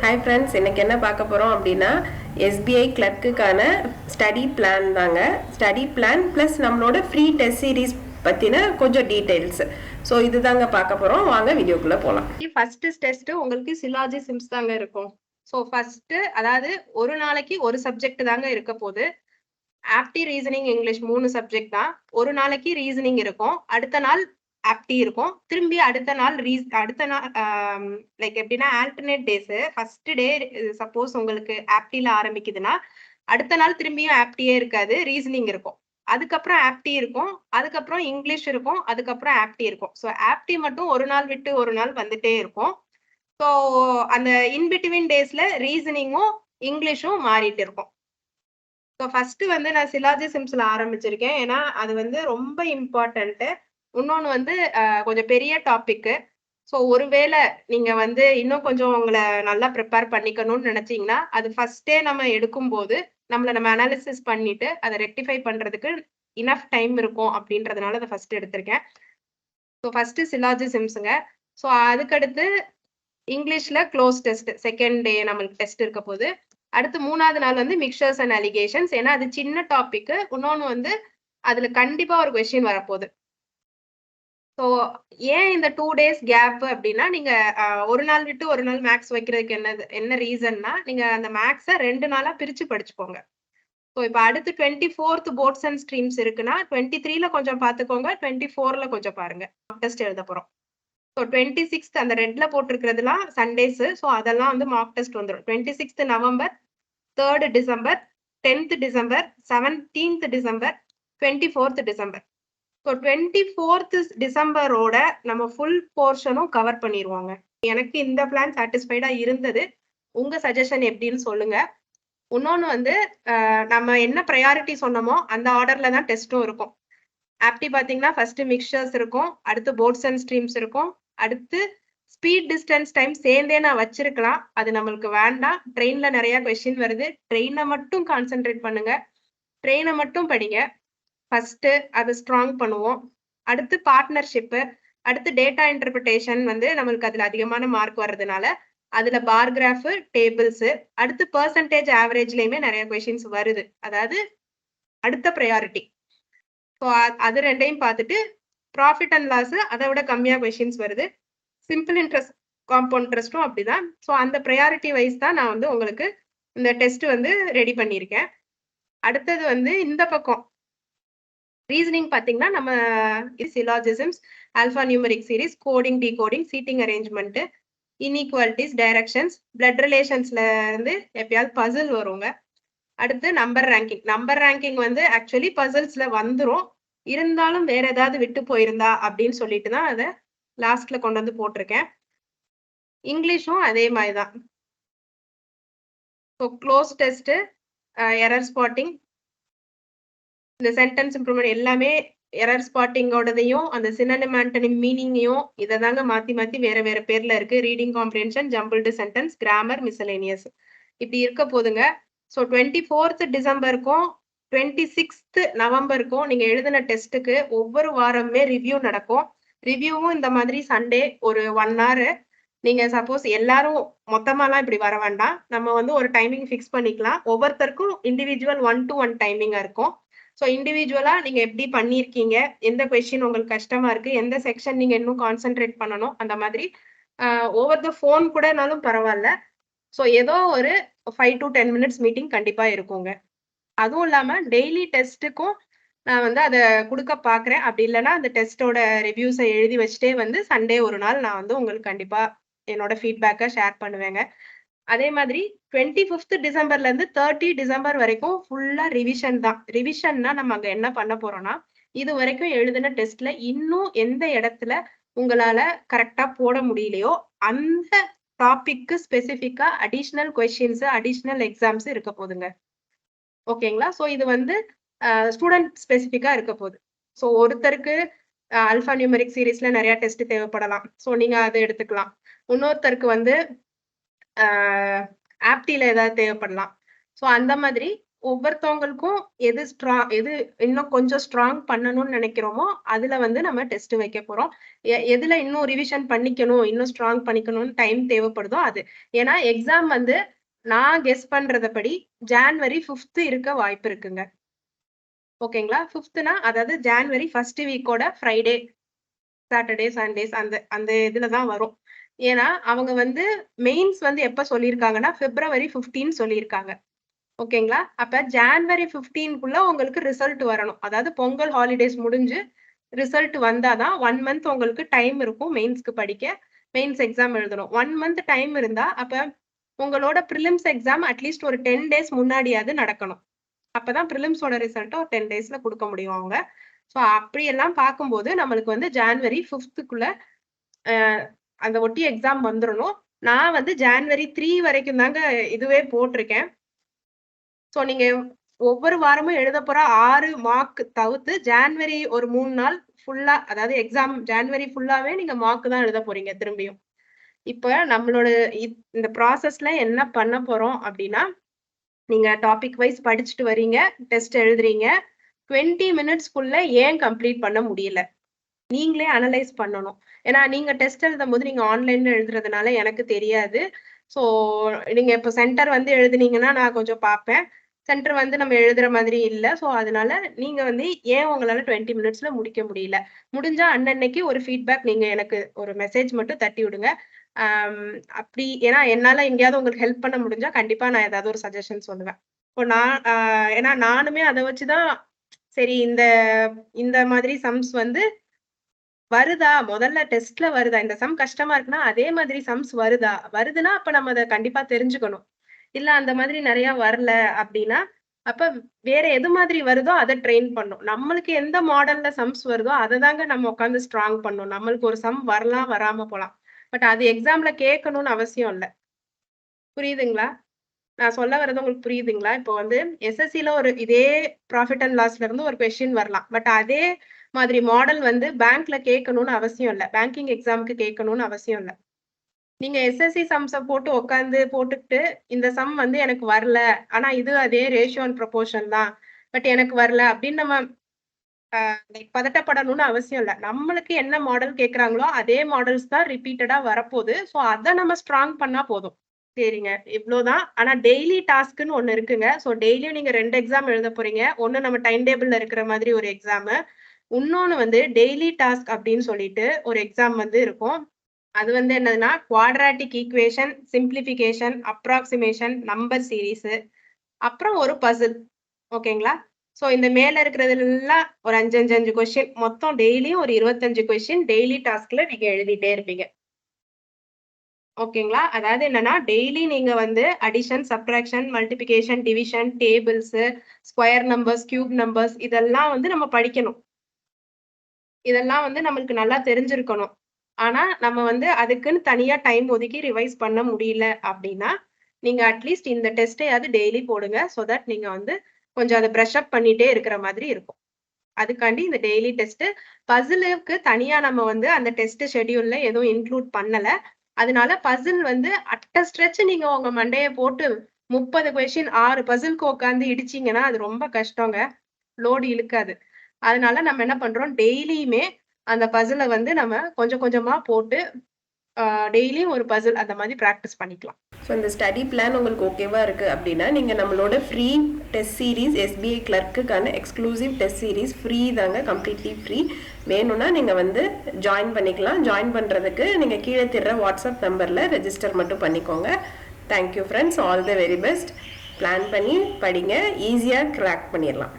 Hi friends, இன்னைக்கு என்ன பார்க்க போகிறோம் அப்படின்னா SBI கிளர்க்குக்கான ஸ்டடி பிளான் தாங்க. ஸ்டடி பிளான் ப்ளஸ் நம்மளோட ஃப்ரீ டெஸ்ட் சீரீஸ் பற்றின கொஞ்சம் டீட்டெயில்ஸ். ஸோ இது தாங்க பார்க்க போகிறோம். வாங்க வீடியோக்குள்ளே போகலாம். ஃபர்ஸ்ட் டெஸ்ட் உங்களுக்கு சிலாஜிசம்ஸ் தாங்க இருக்கும். ஸோ ஃபர்ஸ்ட் அதாவது ஒரு நாளைக்கு ஒரு சப்ஜெக்ட் தாங்க இருக்க போகுது. ஆப்டி, ரீசனிங், இங்கிலீஷ் 3 சப்ஜெக்ட் தான். ஒரு நாளைக்கு ரீசனிங் இருக்கும், அடுத்த நாள் ஆப்டி இருக்கும், திரும்பி அடுத்த நாள் லைக் எப்படின்னா alternate days. First day suppose உங்களுக்கு ஆப்டில ஆரம்பிக்குதுன்னா அடுத்த நாள் திரும்பியும் ஆப்டியே இருக்காது, ரீசனிங் இருக்கும். அதுக்கப்புறம் ஆப்டி இருக்கும், அதுக்கப்புறம் இங்கிலீஷ் இருக்கும், அதுக்கப்புறம் ஆப்டி இருக்கும். ஸோ ஆப்டி மட்டும் ஒரு நாள் விட்டு ஒரு நாள் வந்துட்டே இருக்கும். ஸோ அந்த இன்பிட்வீன் டேஸ்ல ரீசனிங்கும் இங்கிலீஷும் மாறிட்டு இருக்கும். ஸோ ஃபர்ஸ்ட் வந்து நான் சிலாஜிசம்ஸ்ல ஆரம்பிச்சிருக்கேன், ஏன்னா அது வந்து ரொம்ப இம்பார்ட்டன்ட். இன்னொன்று வந்து கொஞ்சம் பெரிய டாபிக். ஸோ ஒருவேளை நீங்க வந்து இன்னும் கொஞ்சம் உங்களை நல்லா ப்ரிப்பேர் பண்ணிக்கணும்னு நினைச்சீங்கன்னா அது ஃபர்ஸ்டே நம்ம எடுக்கும்போது நம்ம அனாலிசிஸ் பண்ணிட்டு அதை ரெக்டிஃபை பண்றதுக்கு இனஃப் டைம் இருக்கும் அப்படின்றதுனால அதை ஃபர்ஸ்ட் எடுத்திருக்கேன். So first சிலாஜிசம்ஸுங்க. ஸோ அதுக்கடுத்து இங்கிலீஷ்ல க்ளோஸ் டெஸ்ட் செகண்ட் டே நம்மளுக்கு டெஸ்ட் இருக்க போது. அடுத்து 3வது நாள் வந்து மிக்சர்ஸ் அண்ட் அலிகேஷன்ஸ். ஏன்னா அது சின்ன டாபிக். இன்னொன்று வந்து அதுல கண்டிப்பா ஒரு கொஸ்டின் வரப்போகுது. ஸோ ஏன் இந்த 2 days கேப் அப்படின்னா, நீங்க ஒரு நாள் விட்டு ஒரு நாள் மேக்ஸ் வைக்கிறதுக்கு என்ன ரீசன்னா, நீங்க அந்த மேக்ஸை 2 நாளா பிரிச்சு படிச்சுக்கோங்க. ஸோ இப்போ அடுத்து 24th போர்ட்ஸ் அண்ட் ஸ்ட்ரீம்ஸ் இருக்குன்னா 23ல கொஞ்சம் பார்த்துக்கோங்க, 24ல கொஞ்சம் பாருங்க. டெஸ்ட் எழுத போறோம். ஸோ 26th அந்த ரெட்ல போட்டிருக்கிறதுலாம் சண்டேஸ். ஸோ அதெல்லாம் வந்து மார்க் டெஸ்ட் வந்துடும். 26th November, 3rd December, 10th December, 17th December, 24th December. So 24th டிசம்பரோட நம்ம ஃபுல் போர்ஷனும் கவர் பண்ணிடுவாங்க. எனக்கு இந்த பிளான் சாட்டிஸ்ஃபைடா இருந்தது. உங்க சஜஷன் எப்படின்னு சொல்லுங்க. இன்னொன்று வந்து நம்ம என்ன ப்ரையாரிட்டி சொன்னோமோ அந்த ஆர்டர்ல தான் டெஸ்ட்டும் இருக்கும். ஆப்டி பார்த்தீங்கன்னா ஃபர்ஸ்ட் மிக்சர்ஸ் இருக்கும், அடுத்து போர்ட்ஸ் அண்ட் ஸ்ட்ரீம்ஸ் இருக்கும், அடுத்து ஸ்பீட் டிஸ்டன்ஸ் டைம் சேர்ந்தே நான் வச்சிருக்கலாம், அது நம்மளுக்கு வேண்டாம். ட்ரெயின்ல நிறைய கொஸ்டின் வருது, ட்ரெயினை மட்டும் கான்சென்ட்ரேட் பண்ணுங்க, ட்ரெயினை மட்டும் படிங்க. ஃபர்ஸ்ட் அதை ஸ்ட்ராங் பண்ணுவோம். அடுத்து பார்ட்னர்ஷிப்பு, அடுத்து டேட்டா இன்டர்பிரிட்டேஷன் வந்து நம்மளுக்கு அதுல அதிகமான மார்க் வர்றதுனால அதுல பார் கிராஃப், டேபிள்ஸ், அடுத்து பெர்சன்டேஜ் ஆவரேஜ்லயுமே நிறைய கொஸ்டின்ஸ் வருது, அதாவது அடுத்த ப்ரையாரிட்டி. ஸோ அது ரெண்டையும் பார்த்துட்டு ப்ராஃபிட் அண்ட் லாஸ் அதை விட கம்மியா கொஸ்டின்ஸ் வருது. சிம்பிள் இன்ட்ரெஸ்ட், காம்பவுண்ட் இன்ட்ரெஸ்டும் அப்படிதான். ஸோ அந்த ப்ரையாரிட்டி வைஸ் தான் நான் வந்து உங்களுக்கு இந்த டெஸ்ட் வந்து ரெடி பண்ணியிருக்கேன். அடுத்தது வந்து இந்த பக்கம் ரீசனிங் பார்த்தீங்கன்னா நம்ம syllogisms, alpha numeric series, coding, decoding, seating arrangement, inequalities, directions, blood ரிலேஷன்ஸ்ல இருந்து எப்பயாவது பசில் வருங்க. அடுத்து நம்பர் ரேங்கிங். நம்பர் ரேங்கிங் வந்து ஆக்சுவலி பசில்ஸ்ல வந்துடும், இருந்தாலும் வேற ஏதாவது விட்டு போயிருந்தா அப்படின்னு சொல்லிட்டு தான் அதை லாஸ்ட்ல கொண்டு வந்து போட்டிருக்கேன். இங்கிலீஷும் அதே மாதிரி தான். So close test, error spotting, இந்த சென்டென்ஸ் இம்ப்ரூவ்மெண்ட் எல்லாமே எரர் ஸ்பாட்டிங்கோடதையும் அந்த சினோனிம் ஆன்டோனிம் மீனிங்கையும் இதை தாங்க மாத்தி மாத்தி வேற வேற பேர்ல இருக்கு. Reading comprehension, jumbled sentence, grammar, miscellaneous இப்படி இருக்க போதுங்க. ஸோ 24th டிசம்பருக்கும் 26th நவம்பருக்கும் நீங்க எழுதின டெஸ்ட்டுக்கு ஒவ்வொரு வாரமே ரிவ்யூ நடக்கும். ரிவ்யூவும் இந்த மாதிரி சண்டே ஒரு 1 hour. நீங்க சப்போஸ் எல்லாரும் மொத்தமாலாம் இப்படி வர வேண்டாம், நம்ம வந்து ஒரு டைமிங் ஃபிக்ஸ் பண்ணிக்கலாம். ஒவ்வொருத்தருக்கும் இண்டிவிஜுவல் 1-to-1 டைமிங்கா இருக்கும். ஸோ இண்டிவிஜுவலா நீங்க எப்படி பண்ணியிருக்கீங்க, எந்த கொஸ்டின் உங்களுக்கு கஷ்டமா இருக்கு, எந்த செக்ஷன் நீங்க இன்னும் கான்சென்ட்ரேட் பண்ணணும், அந்த மாதிரி ஓவர் த ஃபோன் கூடனாலும் பரவாயில்ல. ஸோ ஏதோ ஒரு 5 to 10 minutes மீட்டிங் கண்டிப்பா இருக்குங்க. அதுவும் இல்லாம டெய்லி டெஸ்ட்டுக்கும் நான் வந்து அதை கொடுக்க பாக்குறேன். அப்படி இல்லைன்னா அந்த டெஸ்டோட ரிவ்யூஸை எழுதி வச்சுட்டே வந்து சண்டே ஒரு நாள் நான் வந்து உங்களுக்கு கண்டிப்பா என்னோட ஃபீட்பேக்கை ஷேர் பண்ணுவேங்க. அதே மாதிரி 25th டிசம்பர்ல இருந்து 30 டிசம்பர் வரைக்கும் ஃபுல்லா ரிவிஷன் தான். ரிவிஷன்னா நம்ம அங்க என்ன பண்ண போறோம்னா, இது வரைக்கும் எழுதின டெஸ்ட்ல இன்னும் எந்த இடத்துல உங்களால கரெக்டா போட முடியலையோ அந்த டாபிக்கு ஸ்பெசிஃபிக்கா அடிஷ்னல் கொஸ்டின்ஸ், அடிஷ்னல் எக்ஸாம்ஸ் இருக்க போதுங்க. ஓகேங்களா? ஸோ இது வந்து ஸ்டூடெண்ட் ஸ்பெசிஃபிக்கா இருக்க போகுது. ஸோ ஒருத்தருக்கு ஆல்ஃபா நியூமரிக் சீரீஸ்ல நிறைய டெஸ்ட் தேவைப்படலாம், ஸோ நீங்க அதை எடுத்துக்கலாம். இன்னொருத்தருக்கு வந்து ஆப்டில ஏதாவது தேவைப்படலாம். ஸோ அந்த மாதிரி ஒவ்வொருத்தவங்களுக்கும் எது இன்னும் கொஞ்சம் ஸ்ட்ராங் பண்ணணும்னு நினைக்கிறோமோ அதுல வந்து நம்ம டெஸ்ட் வைக்க போறோம். எதுல இன்னும் ரிவிஷன் பண்ணிக்கணும், இன்னும் ஸ்ட்ராங் பண்ணிக்கணும்னு டைம் தேவைப்படுதோ அது. ஏன்னா எக்ஸாம் வந்து நான் கெஸ் பண்றதபடி ஜான்வரி 5th இருக்க வாய்ப்பு இருக்குங்க. ஓகேங்களா? 5th அதாவது ஜான்வரி ஃபர்ஸ்ட் வீக்கோட ஃப்ரைடே, சாட்டர்டே, சண்டேஸ் அந்த இதுலதான் வரும். ஏன்னா அவங்க வந்து மெயின்ஸ் வந்து எப்ப சொல்லியிருக்காங்கன்னா February 15 சொல்லியிருக்காங்க. ஓகேங்களா? அப்ப ஜான்வரி 15க்குள்ள உங்களுக்கு ரிசல்ட் வரணும். அதாவது பொங்கல் ஹாலிடேஸ் முடிஞ்சு ரிசல்ட் வந்தாதான் 1 மந்த் உங்களுக்கு டைம் இருக்கும் மெயின்ஸ்க்கு படிக்க. மெயின்ஸ் எக்ஸாம் எழுதணும். 1 மந்த் டைம் இருந்தா அப்ப உங்களோட ப்ரிலிம்ஸ் எக்ஸாம் அட்லீஸ்ட் ஒரு 10 டேஸ் முன்னாடியாவது நடக்கணும். அப்பதான் ப்ரிலிம்ஸோட ரிசல்ட்டை ஒரு 10 டேஸ்ல கொடுக்க முடியும் அவங்க. ஸோ அப்படியெல்லாம் பார்க்கும்போது நம்மளுக்கு வந்து ஜான்வரி 5th அந்த ஒட்டி எக்ஸாம் வந்துடணும். நான் வந்து ஜான்வரி 3 வரைக்கும் தாங்க இதுவே போட்டிருக்கேன். ஸோ நீங்க ஒவ்வொரு வாரமும் எழுத போற 6 மார்க் தவிர்த்து ஜான்வரி ஒரு 3 நாள் ஃபுல்லா, அதாவது எக்ஸாம் ஜான்வரி ஃபுல்லாவே நீங்க மார்க் தான் எழுத போறீங்க திரும்பியும். இப்ப நம்மளோட இந்த ப்ராசஸ்ல என்ன பண்ண போறோம் அப்படின்னா, நீங்க டாபிக் வைஸ் படிச்சுட்டு வரீங்க, டெஸ்ட் எழுதுறீங்க. 20 மினிட்ஸ்க்குள்ள ஏன் கம்ப்ளீட் பண்ண முடியல, நீங்களே அனலைஸ் பண்ணணும். ஏன்னா நீங்க டெஸ்ட் எழுதும் போது நீங்க ஆன்லைன்ல எழுதுறதுனால எனக்கு தெரியாது. ஸோ நீங்க இப்போ சென்டர் வந்து எழுதுனீங்கன்னா நான் கொஞ்சம் பார்ப்பேன். சென்டர் வந்து நம்ம எழுதுற மாதிரி இல்லை. ஸோ அதனால நீங்க வந்து ஏன் உங்களால 20 மினிட்ஸ்ல முடிக்க முடியல, முடிஞ்சா அன்னன்னைக்கு ஒரு ஃபீட்பேக் நீங்க எனக்கு ஒரு மெசேஜ் மட்டும் தட்டி விடுங்க. அப்படி ஏன்னா என்னால எங்கேயாவது உங்களுக்கு ஹெல்ப் பண்ண முடிஞ்சா கண்டிப்பா நான் ஏதாவது ஒரு சஜஷன் சொல்லுவேன். இப்போ ஏன்னா நானுமே அதை வச்சுதான் சரி இந்த மாதிரி சம்ஸ் வந்து வருதா, முதல்ல டெஸ்ட்ல வருதா, இந்த சம் கஷ்டமா இருக்குன்னா அதே மாதிரி சம்ஸ் வருதுன்னா அப்ப நம்ம அதை கண்டிப்பா தெரிஞ்சுக்கணும். இல்ல அந்த மாதிரி நிறைய வரல அப்படின்னா அப்ப வேற எது மாதிரி வருதோ அதை ட்ரெயின் பண்ணும். நம்மளுக்கு எந்த மாடல்ல சம்ஸ் வருதோ அதை தாங்க நம்ம உட்காந்து ஸ்ட்ராங் பண்ணும். நம்மளுக்கு ஒரு சம் வரலாம், வராம போலாம். பட் அது எக்ஸாம்ல கேட்கணும்னு அவசியம் இல்லை. புரியுதுங்களா? நான் சொல்ல வர்றது உங்களுக்கு புரியுதுங்களா? இப்போ வந்து எஸ்எஸ்சில ஒரு இதே ப்ராஃபிட் அண்ட் லாஸ்ல இருந்து ஒரு கொஸ்டின் வரலாம். பட் அதே மாதிரி மாடல் வந்து பேங்க்ல கேட்கணும்னு அவசியம் இல்லை. பேங்கிங் எக்ஸாமுக்கு கேட்கணும்னு அவசியம் இல்லை. நீங்க எஸ்எஸ்சி சம்ஸை போட்டு உட்காந்து போட்டுக்கிட்டு இந்த சம் வந்து எனக்கு வரல, ஆனா இது அதே ரேஷியோ அண்ட் ப்ரொபோர்ஷன் தான், பட் எனக்கு வரல அப்படின்னு நம்ம பதட்டப்படணும்னு அவசியம் இல்லை. நம்மளுக்கு என்ன மாடல் கேட்கறாங்களோ அதே மாடல்ஸ் தான் ரிப்பீட்டடா வரப்போகுது. ஸோ அதை நம்ம ஸ்ட்ராங் பண்ணா போதும். சரிங்க, இவ்வளவுதான். ஆனா டெய்லி டாஸ்க்னு ஒண்ணு இருக்குங்க. ஸோ டெய்லியும் நீங்க 2 எக்ஸாம் எழுத போறீங்க. ஒண்ணு நம்ம டைம் டேபிள்ல இருக்கிற மாதிரி ஒரு எக்ஸாம், இன்னொன்னு வந்து டெய்லி டாஸ்க் அப்படின்னு சொல்லிட்டு ஒரு எக்ஸாம் வந்து இருக்கும். அது வந்து என்னதுன்னா quadratic equation, simplification, approximation, number series, அப்புறம் ஒரு பசில். ஓகேங்களா? ஸோ இந்த மேல இருக்கிறதுலாம் ஒரு 5 கொஸ்டின், மொத்தம் டெய்லியும் ஒரு 25 கொஸ்டின் டெய்லி டாஸ்க்ல நீங்க எழுதிட்டே இருப்பீங்க. ஓகேங்களா? அதாவது என்னன்னா டெய்லி நீங்க வந்து addition, subtraction, multiplication, division, tables, square numbers, cube numbers இதெல்லாம் வந்து நம்ம படிக்கணும். இதெல்லாம் வந்து நம்மளுக்கு நல்லா தெரிஞ்சிருக்கணும். ஆனா நம்ம வந்து அதுக்குன்னு தனியா டைம் ஒதுக்கி ரிவைஸ் பண்ண முடியல அப்படின்னா நீங்க அட்லீஸ்ட் இந்த டெஸ்டையாவது டெய்லி போடுங்க. ஸோ தட் நீங்க வந்து கொஞ்சம் அதை ப்ரஷ் அப் பண்ணிட்டே இருக்கிற மாதிரி இருக்கும். அதுக்காண்டி இந்த டெய்லி டெஸ்ட். பசிலுக்கு தனியா நம்ம வந்து அந்த டெஸ்ட் ஷெட்யூல்ல எதுவும் இன்க்ளூட் பண்ணல. அதனால பசில் வந்து அட்ட ஸ்ட்ரெச் நீங்க உங்க மண்டையை போட்டு 30 கொஸ்டின் 6 பசிலுக்கு உட்காந்து இடிச்சீங்கன்னா அது ரொம்ப கஷ்டங்க, லோடு இழுக்காது. அதனால நம்ம என்ன பண்றோம், டெய்லியுமே அந்த பசிலை வந்து நம்ம கொஞ்சம் கொஞ்சமா போட்டு டெய்லியும் ஒரு பசில் அந்த மாதிரி ப்ராக்டிஸ் பண்ணிக்கலாம். ஸோ இந்த ஸ்டடி பிளான் உங்களுக்கு ஓகேவா இருக்குது அப்படின்னா நீங்கள் நம்மளோட ஃப்ரீ டெஸ்ட் சீரீஸ் எஸ்பிஐ கிளர்க்குக்கான எக்ஸ்க்ளூசிவ் டெஸ்ட் சீரீஸ் ஃப்ரீ தாங்க, கம்ப்ளீட்லி ஃப்ரீ. வேணும்னா நீங்கள் வந்து ஜாயின் பண்ணிக்கலாம். ஜாயின் பண்ணுறதுக்கு நீங்கள் கீழே தர்ற வாட்ஸ்அப் நம்பரில் ரெஜிஸ்டர் மட்டும் பண்ணிக்கோங்க. Thank you friends, all the very best. Plan பண்ணி படிங்க, ஈஸியாக க்ராக் பண்ணிடலாம்.